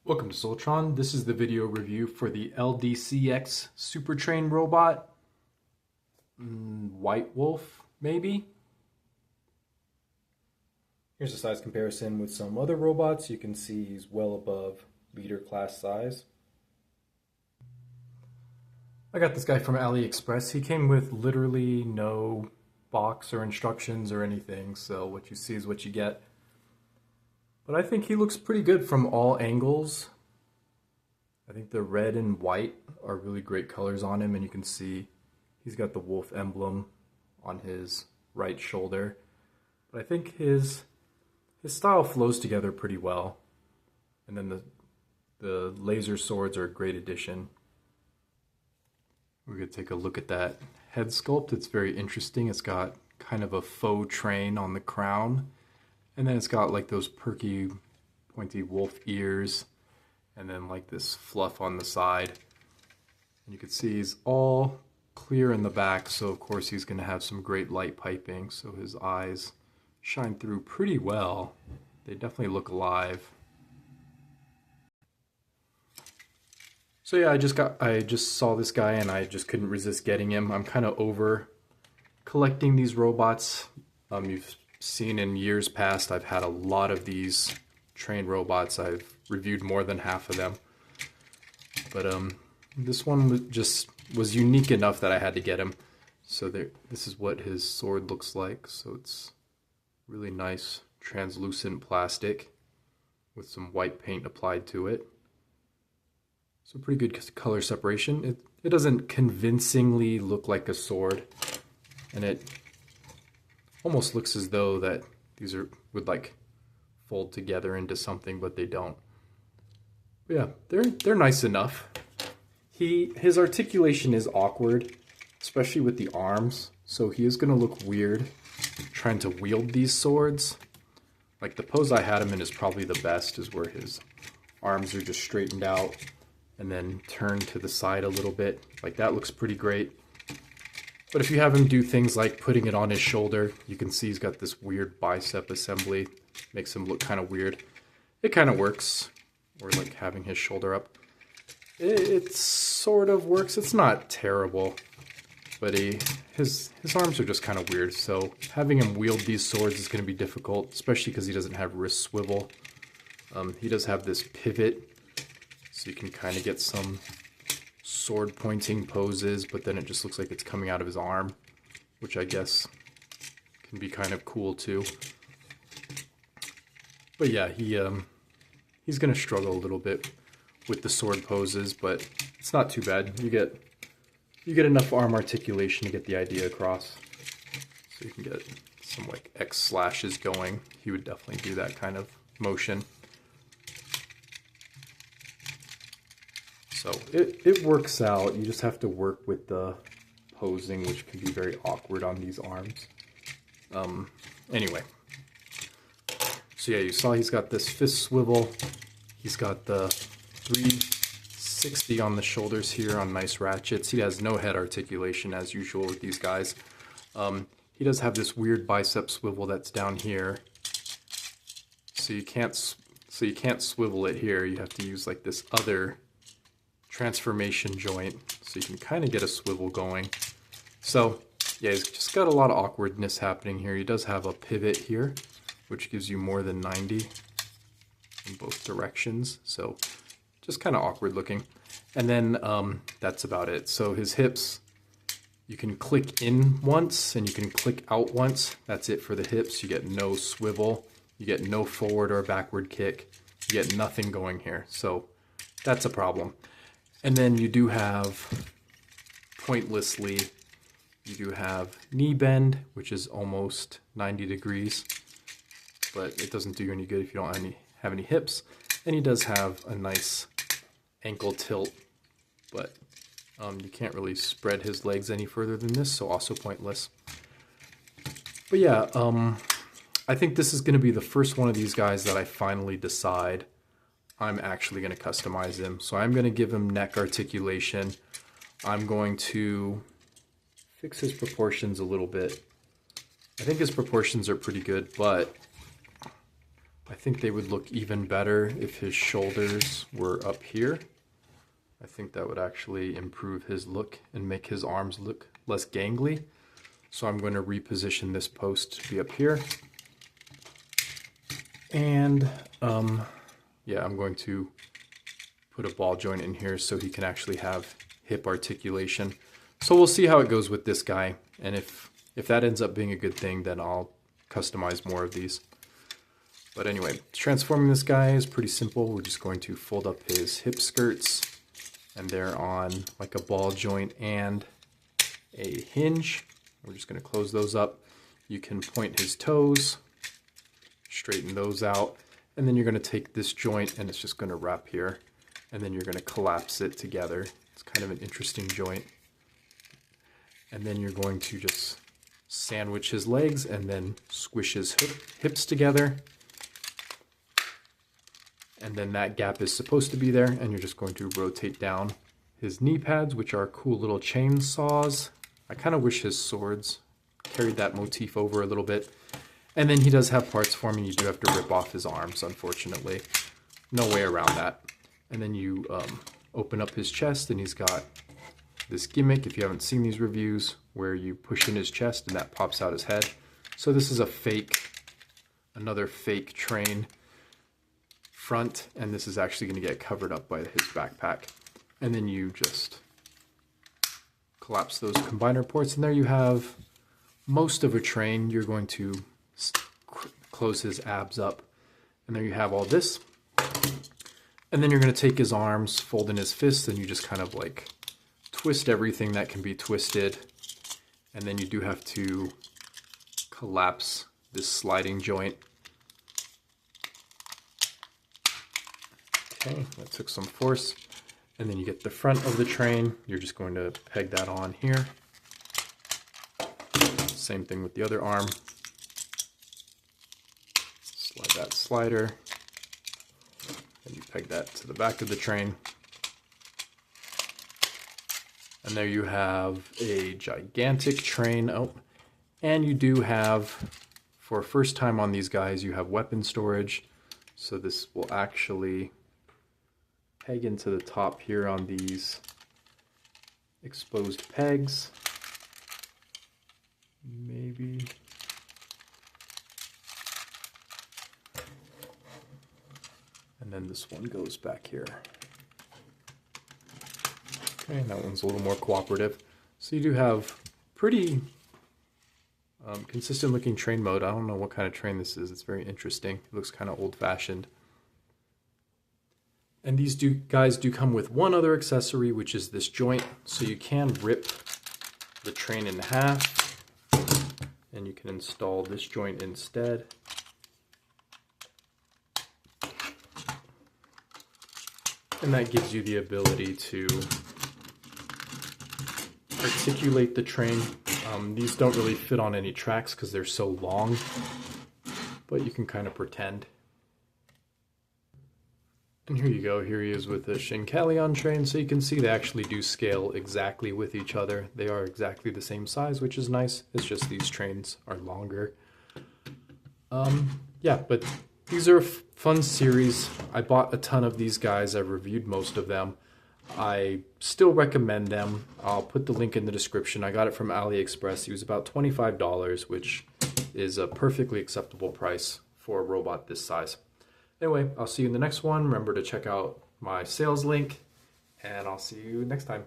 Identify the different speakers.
Speaker 1: Welcome to Soltron. This is the video review for the LDCX Supertrain robot. White Wolf, maybe? Here's a size comparison with some other robots. You can see he's well above leader class size. I got this guy from AliExpress. He came with literally no box or instructions or anything, so what you see is what you get. But I think he looks pretty good from all angles. I think the red and white are really great colors on him, and you can see he's got the wolf emblem on his right shoulder. But I think his style flows together pretty well. And then the laser swords are a great addition. We're going to take a look at that head sculpt. It's very interesting. It's got kind of a faux train on the crown. And then it's got like those perky, pointy wolf ears, and then like this fluff on the side. And you can see he's all clear in the back, so of course he's going to have some great light piping, so his eyes shine through pretty well. They definitely look alive. So yeah, I just saw this guy and I just couldn't resist getting him. I'm kind of over collecting these robots. You've seen in years past, I've had a lot of these train robots. I've reviewed more than half of them. But this one was unique enough that I had to get him. So this is what his sword looks like. So it's really nice translucent plastic with some white paint applied to it. So pretty good color separation. It doesn't convincingly look like a sword, and it almost looks as though that these would like fold together into something, but they don't. But yeah, they're nice enough. His articulation is awkward, especially with the arms, so he is going to look weird trying to wield these swords. Like the pose I had him in is probably the best, is where his arms are just straightened out and then turned to the side a little bit. Like that looks pretty great. But if you have him do things like putting it on his shoulder, you can see he's got this weird bicep assembly. Makes him look kind of weird. It kind of works. Or like having his shoulder up. It sort of works. It's not terrible. But his arms are just kind of weird. So having him wield these swords is going to be difficult, especially because he doesn't have wrist swivel. He does have this pivot, so you can kind of get some sword pointing poses, but then it just looks like it's coming out of his arm, which I guess can be kind of cool too. But yeah, he's gonna struggle a little bit with the sword poses, but it's not too bad. You get enough arm articulation to get the idea across, so you can get some like X slashes going. He would definitely do that kind of motion. So it works out. You just have to work with the posing, which can be very awkward on these arms. Anyway. So yeah, you saw he's got this fist swivel. He's got the 360 on the shoulders here on nice ratchets. He has no head articulation as usual with these guys. He does have this weird bicep swivel that's down here. So you can't swivel it here. You have to use like this other transformation joint, so you can kind of get a swivel going. So yeah, he's just got a lot of awkwardness happening here. He does have a pivot here, which gives you more than 90 in both directions, so just kind of awkward looking. And then that's about it. So his hips, you can click in once and you can click out once. That's it for the hips. You get no swivel, you get no forward or backward kick, you get nothing going here, so that's a problem. And then you do have, pointlessly, you do have knee bend, which is almost 90 degrees, but it doesn't do you any good if you don't have any hips. And he does have a nice ankle tilt, but you can't really spread his legs any further than this, so also pointless. But yeah, I think this is going to be the first one of these guys that I finally decide I'm actually going to customize him. So I'm going to give him neck articulation. I'm going to fix his proportions a little bit. I think his proportions are pretty good, but I think they would look even better if his shoulders were up here. I think that would actually improve his look and make his arms look less gangly. So I'm going to reposition this post to be up here. And yeah, I'm going to put a ball joint in here so he can actually have hip articulation. So we'll see how it goes with this guy. And if that ends up being a good thing, then I'll customize more of these. But anyway, transforming this guy is pretty simple. We're just going to fold up his hip skirts, and they're on like a ball joint and a hinge. We're just going to close those up. You can point his toes, straighten those out, and then you're going to take this joint and it's just going to wrap here, and then you're going to collapse it together. It's kind of an interesting joint. And then you're going to just sandwich his legs and then squish his hips together. And then that gap is supposed to be there, and you're just going to rotate down his knee pads, which are cool little chainsaws. I kind of wish his swords carried that motif over a little bit. And then he does have parts forming. You do have to rip off his arms, unfortunately. No way around that. And then you open up his chest, and he's got this gimmick, if you haven't seen these reviews, where you push in his chest and that pops out his head. So this is a fake, another fake train front, and this is actually going to get covered up by his backpack. And then you just collapse those combiner ports, and there you have most of a train. You're going to close his abs up, and there you have all this. And then you're going to take his arms, fold in his fists, and you just kind of like twist everything that can be twisted. And then you do have to collapse this sliding joint. Okay, that took some force. And then you get the front of the train. You're just going to peg that on here. Same thing with the other arm. Slide that slider. And you peg that to the back of the train. And there you have a gigantic train. Oh, and you do have, for first time on these guys, you have weapon storage. So this will actually peg into the top here on these exposed pegs. Maybe. And then this one goes back here. Okay, that one's a little more cooperative. So you do have pretty consistent looking train mode. I don't know what kind of train this is. It's very interesting. It looks kind of old-fashioned. And these guys do come with one other accessory, which is this joint. So you can rip the train in half, and you can install this joint instead. And that gives you the ability to articulate the train. These don't really fit on any tracks because they're so long, but you can kind of pretend. And here you go, here he is with the Shinkalion train, so you can see they actually do scale exactly with each other. They are exactly the same size, which is nice. It's just these trains are longer. Yeah, but these are a fun series. I bought a ton of these guys. I've reviewed most of them. I still recommend them. I'll put the link in the description. I got it from AliExpress. It was about $25, which is a perfectly acceptable price for a robot this size. Anyway, I'll see you in the next one. Remember to check out my sales link, and I'll see you next time.